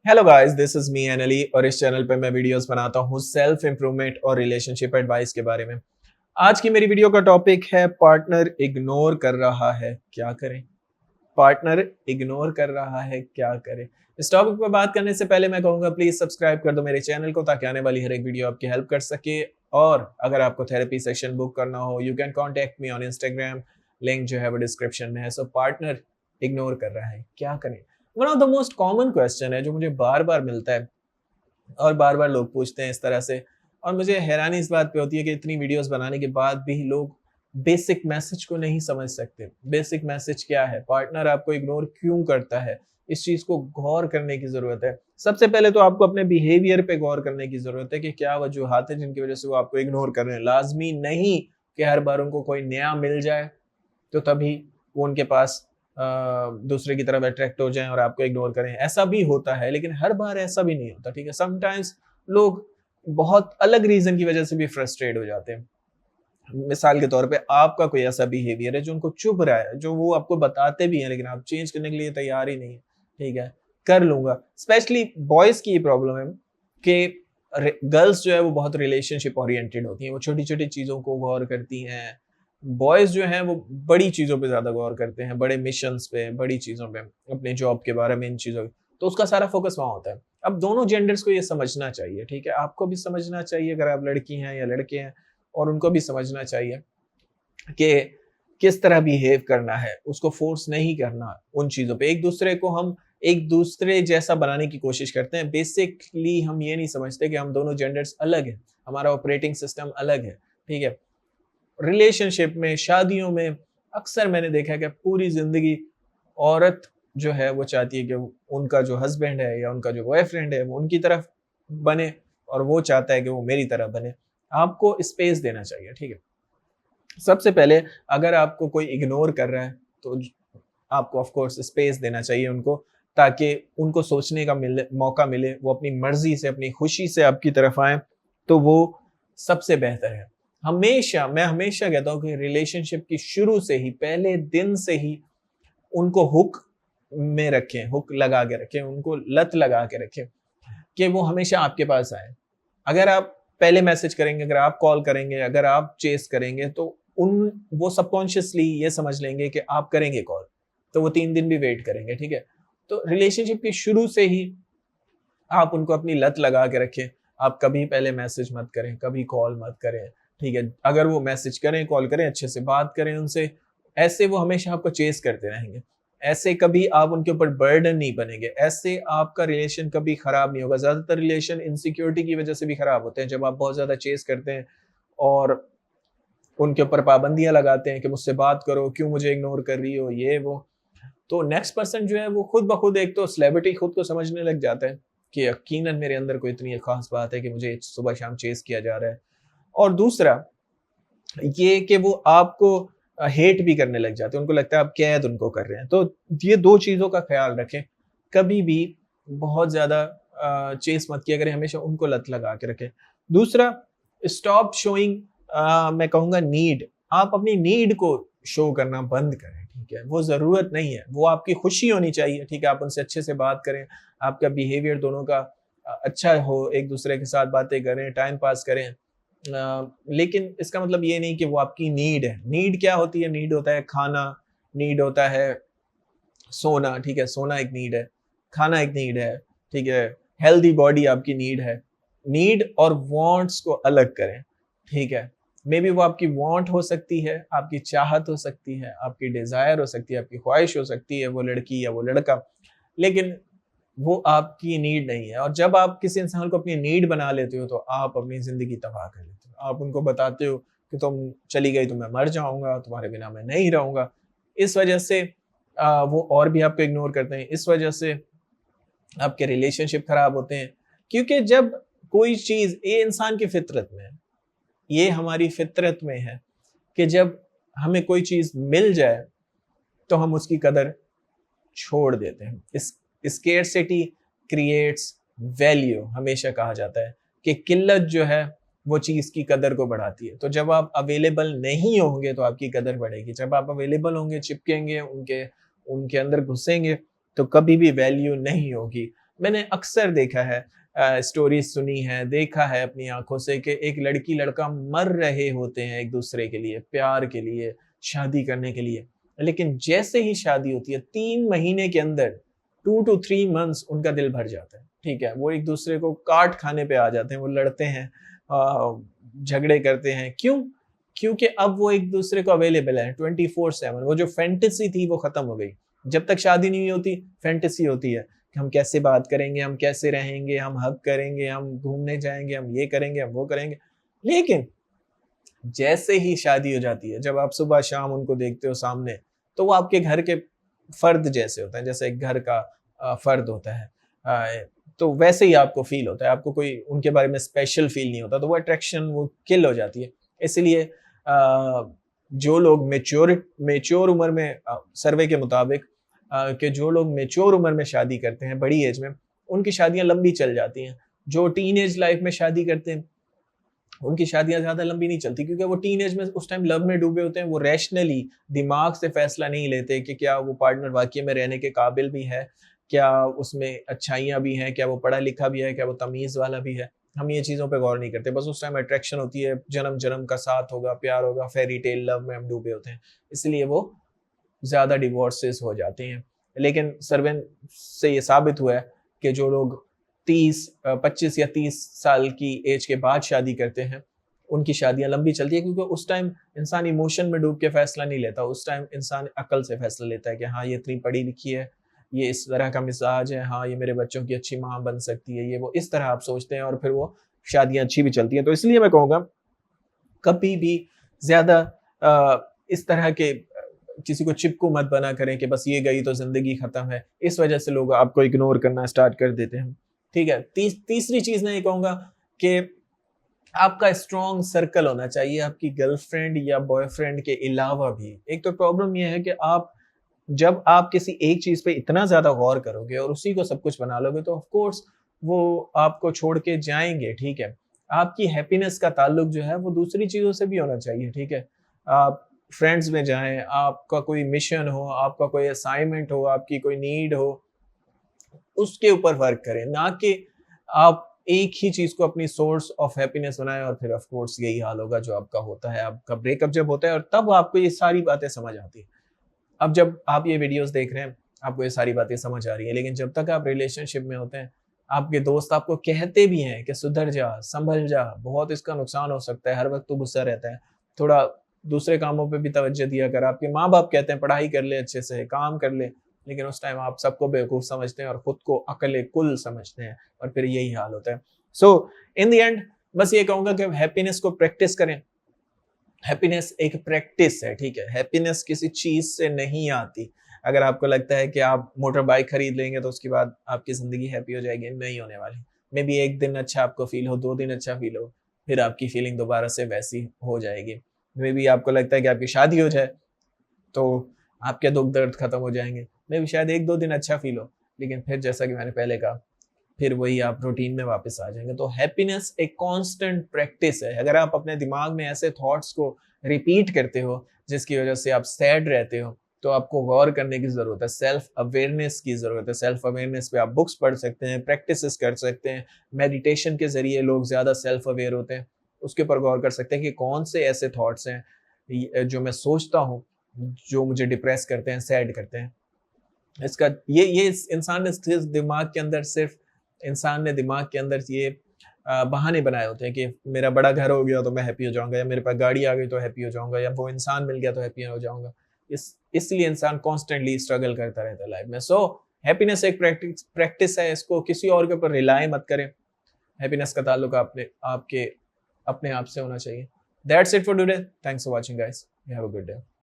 Hello guys, this is me Ali और इस channel पे मैं वीडियोस बनाता हूँ सेल्फ इंप्रूवमेंट और रिलेशनशिप एडवाइस के बारे में। आज की मेरी वीडियो का टॉपिक है पार्टनर इग्नोर कर रहा है, क्या करें। पार्टनर इग्नोर कर रहा है, क्या करें। इस टॉपिक पर बात करने से पहले मैं कहूंगा प्लीज सब्सक्राइब कर दो मेरे चैनल को ताकि आने वाली हर एक वीडियो आपकी हेल्प कर सके। और अगर आपको थेरेपी सेशन बुक करना हो you can contact me on Instagram. Link जो है वो डिस्क्रिप्शन में है। सो पार्टनर इग्नोर कर रहा है, क्या करें। One of the most common question है जो मुझे बार बार मिलता है और बार बार लोग पूछते हैं इस तरह से। और मुझे हैरानी इस बात पे होती है कि इतनी वीडियोस बनाने के बाद भी लोग बेसिक मैसेज को नहीं समझ सकते। बेसिक मैसेज क्या है, पार्टनर आपको इग्नोर क्यों करता है, इस चीज को गौर करने की जरूरत है। सबसे पहले तो आपको अपने बिहेवियर पे गौर करने की जरूरत है कि क्या वजूहात है जिनकी वजह से वो आपको इग्नोर कर रहे हैं। लाजमी नहीं कि हर बार उनको कोई नया मिल जाए तो तभी वो उनके पास दूसरे की तरफ अट्रैक्ट हो जाएं और आपको इग्नोर करें। ऐसा भी होता है लेकिन हर बार ऐसा भी नहीं होता, ठीक है। समटाइम्स लोग बहुत अलग रीजन की वजह से भी फ्रस्ट्रेट हो जाते हैं। मिसाल के तौर पे आपका कोई ऐसा बिहेवियर है जो उनको चुभ रहा है, जो वो आपको बताते भी हैं लेकिन आप चेंज करने के लिए तैयार ही नहीं है, ठीक है। कर लूंगा। स्पेशली बॉयज की ये प्रॉब्लम है कि गर्ल्स जो है वो बहुत रिलेशनशिप ओरिएंटेड होती हैं, वो छोटी छोटी चीजों को गौर करती हैं। बॉयज जो हैं वो बड़ी चीजों पे ज्यादा गौर करते हैं, बड़े मिशंस पे, बड़ी चीजों पे, अपने जॉब के बारे में, इन चीजों पे। तो उसका सारा फोकस वहां होता है। अब दोनों जेंडर्स को ये समझना चाहिए, ठीक है। आपको भी समझना चाहिए अगर आप लड़की हैं या लड़के हैं, और उनको भी समझना चाहिए कि किस तरह बिहेव करना है। उसको फोर्स नहीं करना उन चीजों पे। एक दूसरे को हम एक दूसरे जैसा बनाने की कोशिश करते हैं। बेसिकली हम ये नहीं समझते कि हम दोनों जेंडर्स अलग हैं, हमारा ऑपरेटिंग सिस्टम अलग है, ठीक है। रिलेशनशिप में, शादियों में अक्सर मैंने देखा है कि पूरी जिंदगी औरत जो है वो चाहती है कि उनका जो हस्बैंड है या उनका जो बॉयफ्रेंड है वो उनकी तरफ बने, और वो चाहता है कि वो मेरी तरफ बने। आपको स्पेस देना चाहिए, ठीक है। सबसे पहले अगर आपको कोई इग्नोर कर रहा है तो आपको ऑफ कोर्स स्पेस देना चाहिए उनको, ताकि उनको सोचने का मौका मिले, वो अपनी मर्जी से, अपनी खुशी से आपकी तरफ आए, तो वो सबसे बेहतर है। मैं हमेशा कहता हूँ कि रिलेशनशिप की शुरू से ही, पहले दिन से ही उनको हुक में रखें, हुक लगा के रखें, उनको लत लगा के रखें कि वो हमेशा आपके पास आए। अगर आप पहले मैसेज करेंगे, अगर आप कॉल करेंगे, अगर आप चेस करेंगे, तो वो सबकॉन्शियसली ये समझ लेंगे कि आप करेंगे कॉल, तो वो 3 दिन भी वेट करेंगे, ठीक है। तो रिलेशनशिप के शुरू से ही आप उनको अपनी लत लगा के रखें। आप कभी पहले मैसेज मत करें, कभी कॉल मत करें, ठीक है। अगर वो मैसेज करें, कॉल करें, अच्छे से बात करें उनसे। ऐसे वो हमेशा आपको चेस करते रहेंगे। ऐसे कभी आप उनके ऊपर बर्डन नहीं बनेंगे। ऐसे आपका रिलेशन कभी खराब नहीं होगा। ज्यादातर रिलेशन इनसिक्योरिटी की वजह से भी खराब होते हैं, जब आप बहुत ज्यादा चेस करते हैं और उनके ऊपर पाबंदियां लगाते हैं कि मुझसे बात करो, क्यों मुझे इग्नोर कर रही हो, ये वो। तो नेक्स्ट पर्सन जो है वो खुद ब खुद एक तो सेलिब्रिटी खुद को समझने लग जाता है कि यकीनन मेरे अंदर कोई इतनी खास बात है कि मुझे सुबह शाम चेस किया जा रहा है। और दूसरा ये कि वो आपको हेट भी करने लग जाते हैं। उनको लगता है आप कैद उनको कर रहे हैं। तो ये 2 चीज़ों का ख़्याल रखें। कभी भी बहुत ज़्यादा चेस मत किया करें, हमेशा उनको लत लगा के रखें। दूसरा, स्टॉप शोइंग मैं कहूँगा नीड। आप अपनी नीड को शो करना बंद करें, ठीक है। वो ज़रूरत नहीं है, वो आपकी खुशी होनी चाहिए, ठीक है। आप उनसे अच्छे से बात करें, आपका बिहेवियर दोनों का अच्छा हो, एक-दूसरे के साथ बातें करें, टाइम पास करें। लेकिन इसका मतलब ये नहीं कि वो आपकी नीड है। नीड क्या होती है? नीड होता है खाना, नीड होता है सोना, ठीक है। सोना एक नीड है, खाना एक नीड है, ठीक है। हेल्दी बॉडी आपकी नीड है। नीड और वांट्स को अलग करें, ठीक है। मे बी वो आपकी वांट हो सकती है, आपकी चाहत हो सकती है, आपकी डिजायर हो सकती है, आपकी ख्वाहिश हो सकती है, वो लड़की या वो लड़का, लेकिन वो आपकी नीड नहीं है। और जब आप किसी इंसान को अपनी नीड बना लेते हो तो आप अपनी जिंदगी तबाह कर लेते हो। आप उनको बताते हो कि तुम चली गई तो मैं मर जाऊंगा, तुम्हारे बिना मैं नहीं रहूंगा। इस वजह से वो और भी आपको इग्नोर करते हैं। इस वजह से आपके रिलेशनशिप खराब होते हैं। क्योंकि जब कोई चीज, ये इंसान की फितरत में है, ये हमारी फितरत में है कि जब हमें कोई चीज मिल जाए तो हम उसकी कदर छोड़ देते हैं। इस स्केर्सिटी क्रिएट्स वैल्यू, हमेशा कहा जाता है कि किल्लत जो है वो चीज की कदर को बढ़ाती है। तो जब आप अवेलेबल नहीं होंगे तो आपकी कदर बढ़ेगी। जब आप अवेलेबल होंगे, चिपकेंगे, उनके उनके अंदर घुसेंगे, तो कभी भी वैल्यू नहीं होगी। मैंने अक्सर देखा है, स्टोरीज सुनी है, देखा है अपनी आंखों से कि एक लड़की लड़का मर रहे होते हैं एक दूसरे के लिए, प्यार के लिए, शादी करने के लिए, लेकिन जैसे ही शादी होती है 3 महीने के अंदर 2 to 3 months उनका दिल भर जाता है। ठीक है, वो एक दूसरे को काट खाने पे आ जाते हैं, वो लड़ते हैं, झगड़े करते हैं। क्यों? क्योंकि अब वो एक दूसरे को अवेलेबल है 24/7। वो जो फैंटेसी थी वो खत्म हो गई। जब तक शादी नहीं होती फैंटेसी होती है कि हम कैसे बात करेंगे, हम कैसे रहेंगे, हम हग करेंगे, हम घूमने जाएंगे, हम ये करेंगे, हम वो करेंगे। लेकिन जैसे ही शादी हो जाती है, जब आप सुबह शाम उनको देखते हो सामने, तो वो आपके घर के फर्द जैसे होते हैं, जैसे एक घर का फर्द होता है। तो वैसे ही आपको फील होता है, आपको कोई उनके बारे में स्पेशल फील नहीं होता, तो वो अट्रैक्शन वो किल हो जाती है। इसलिए जो लोग मेच्योर उम्र में, सर्वे के मुताबिक कि जो लोग मेच्योर उम्र में शादी करते हैं, बड़ी एज में, उनकी शादियां लंबी चल जाती हैं। जो टीन एज लाइफ में शादी करते हैं उनकी शादियां ज्यादा लंबी नहीं चलती, क्योंकि वो टीन एज में उस टाइम लव में डूबे होते हैं। वो रैशनली दिमाग से फैसला नहीं लेते कि क्या वो पार्टनर वाकई में रहने के काबिल भी है, क्या उसमें अच्छाइयाँ भी हैं, क्या वो पढ़ा लिखा भी है, क्या वो तमीज़ वाला भी है। हम ये चीज़ों पे गौर नहीं करते, बस उस टाइम अट्रैक्शन होती है, जन्म-जन्म का साथ होगा, प्यार होगा, फेयरी टेल लव में हम डूबे होते हैं। इसलिए वो ज़्यादा डिवोर्सेस हो जाते हैं। लेकिन सर्वे से ये साबित हुआ है कि जो लोग 25 या 30 साल की एज के बाद शादी करते हैं, उनकी शादियाँ लंबी चलती है, क्योंकि उस टाइम इंसान इमोशन में डूब के फैसला नहीं लेता। उस टाइम इंसान अक्ल से फैसला लेता है कि हाँ, ये इतनी पढ़ी लिखी है, ये इस तरह का मिजाज है, हाँ, ये मेरे बच्चों की अच्छी माँ बन सकती है, ये वो, इस तरह आप सोचते हैं और फिर वो शादियाँ अच्छी भी चलती हैं। तो इसलिए मैं कहूँगा कभी भी ज़्यादा इस तरह के किसी को चिपकू मत बना करें कि बस ये गई तो ज़िंदगी ख़त्म है। इस वजह से लोग आपको इग्नोर करना स्टार्ट कर देते हैं। ठीक है? तीसरी चीज़ मैं ये कहूँगा कि आपका स्ट्रॉन्ग सर्कल होना चाहिए आपकी गर्लफ्रेंड या बॉयफ्रेंड के अलावा भी। एक तो प्रॉब्लम ये है कि जब आप किसी एक चीज़ पे इतना ज़्यादा गौर करोगे और उसी को सब कुछ बना लोगे, तो ऑफ कोर्स वो आपको छोड़ के जाएँगे, ठीक है? आपकी हैप्पीनेस का ताल्लुक जो है वो दूसरी चीज़ों से भी होना चाहिए, ठीक है? आप फ्रेंड्स में जाएँ, आपका कोई मिशन हो, आपका कोई असाइनमेंट हो, आपकी कोई नीड हो, उसके ऊपर वर्क करें, ना कि आप एक ही चीज़ को अपनी सोर्स ऑफ हैप्पीनेस बनाएँ और फिर ऑफ कोर्स यही हाल होगा जो आपका होता है। आपका ब्रेकअप जब होता है और तब आपको ये सारी बातें समझ आती हैं। अब जब आप ये वीडियोस देख रहे हैं, आपको ये सारी बातें समझ आ रही हैं, लेकिन जब तक आप रिलेशनशिप में होते हैं, आपके दोस्त आपको कहते भी हैं कि सुधर जा, संभल जा, बहुत इसका नुकसान हो सकता है, हर वक़्त तू गुस्सा रहता है, थोड़ा दूसरे कामों पे भी तवज्जो दिया कर। आपके माँ-बाप कहते हैं पढ़ाई कर ले अच्छे से, काम कर ले, लेकिन उस टाइम आप सबको बेवकूफ़ समझते हैं और खुद को अक़ल-ए-कुल समझते हैं और फिर यही हाल होता है। सो इन द एंड बस ये कहूँगा कि हैप्पीनेस को प्रैक्टिस करें। हैप्पीनेस एक प्रैक्टिस है, ठीक है? हैप्पीनेस किसी चीज़ से नहीं आती। अगर आपको लगता है कि आप मोटर बाइक खरीद लेंगे तो उसके बाद आपकी ज़िंदगी हैप्पी हो जाएगी, नहीं होने वाली। मेबी 1 दिन अच्छा आपको फ़ील हो, 2 दिन अच्छा फ़ील हो, फिर आपकी फीलिंग दोबारा से वैसी हो जाएगी। मेबी आपको लगता है कि आपकी शादी हो जाए, तो आपके दुःख दर्द खत्म हो जाएँगे। मेबी शायद 1-2 दिन अच्छा फ़ील हो, लेकिन फिर जैसा कि मैंने पहले कहा, फिर वही आप रूटीन में वापस आ जाएँगे। तो हैप्पीनेस एक कांस्टेंट प्रैक्टिस है। अगर आप अपने दिमाग में ऐसे थॉट्स को रिपीट करते हो, जिसकी वज़ह से आप सैड रहते हो, तो आपको गौर करने की ज़रूरत है, सेल्फ अवेयरनेस की ज़रूरत है। सेल्फ अवेयरनेस पे आप बुक्स पढ़ सकते हैं, प्रैक्टिसेस कर सकते हैं। मेडिटेशन के ज़रिए लोग ज़्यादा सेल्फ अवेयर होते हैं। उसके ऊपर गौर कर सकते हैं कि कौन से ऐसे थॉट्स हैं जो मैं सोचता हूँ, जो मुझे डिप्रेस करते हैं, सैड करते हैं। इसका ये इस इंसान ने सिर्फ़ दिमाग के अंदर सिर्फ़ इंसान ने दिमाग के अंदर ये बहाने बनाए होते हैं कि मेरा बड़ा घर हो गया तो मैं हैप्पी हो जाऊँगा, या मेरे पास गाड़ी आ गई तो हैप्पी हो जाऊँगा, या वो इंसान मिल गया तो हैप्पी हो जाऊँगा। इसलिए इंसान कॉन्स्टेंटली स्ट्रगल करता रहता है लाइफ में। सो हैप्पीनेस एक प्रैक्टिस है, इसको किसी और के ऊपर रिलाय मत करें। हैप्पीनेस का ताल्लुक आपके अपने आप से होना चाहिए। That's it for today. Thanks for watching guys. You have a good day.